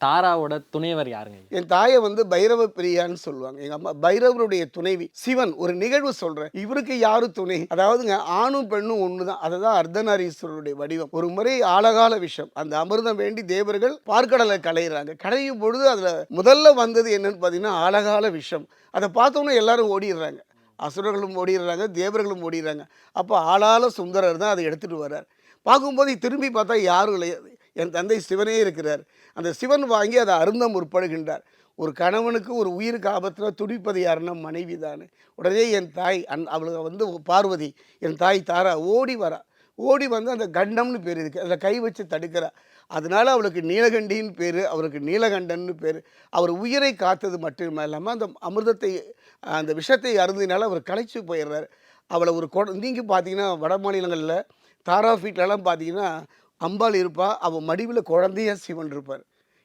தாராவோட துணைவர் யாருங்க ஐயா? என் தாயை வந்து பைரவ பிரியான்னு சொல்லுவாங்க. எங்க அம்மா பைரவருடைய துணைவி. சிவன் ஒரு நிகழ்வு சொல்றேன். இவருக்கு யாரு துணை? அதாவதுங்க ஆணும் பெண்ணும் ஒண்ணுதான். அதுதான் அர்த்தநாரீஸ்வரருடைய வடிவம். ஒரு முறை ஆழகால விஷம். அந்த அமிர்தம் வேண்டி தேவர்கள் பார்க்கடலை களையிறாங்க. களையும் பொழுது அதுல முதல்ல வந்தது என்னன்னு பார்த்தீங்கன்னா, ஆழகால விஷம். அத பார்த்தோனே எல்லாரும் ஓடிர்றாங்க. அசுரர்களும் ஓடிர்றாங்க, தேவர்களும் ஓடிர்றாங்க. அப்ப ஆளால சுந்தரர் தான் அத எடுத்துட்டு வர்றார். பார்க்கும்போது திரும்பி பார்த்தா யாரும் இல்லை. என் தந்தை சிவனே இருக்கிறார். அந்த சிவன் வாங்கி அதை அருந்த முற்படுகின்றார். ஒரு கணவனுக்கு ஒரு உயிருக்கு ஆபத்துல துடிப்பது யாருன்னா மனைவி தானே. உடனே என் தாய் அவளுக்கு வந்து பார்வதி, என் தாய் தாரா ஓடி வரா. ஓடி வந்து அந்த கண்டம்னு பேர் இருக்கு. அதில் கை வச்சு தடுக்கிறா. அதனால அவளுக்கு நீலகண்டின்னு பேர், அவருக்கு நீலகண்டன்னு பேர். அவர் உயிரை காத்தது மட்டும் இல்லாமல் அந்த அமிர்தத்தை அந்த விஷத்தை அருந்தினால அவர் களைச்சு போயிடுறாரு. அவளை ஒரு நீங்கள் பார்த்தீங்கன்னா வட மாநிலங்களில் தாராபீட்லலாம் பார்த்தீங்கன்னா அம்பாள் இருப்பா. அவள் மடிவில் குழந்தையா சிவன் இருப்பார்.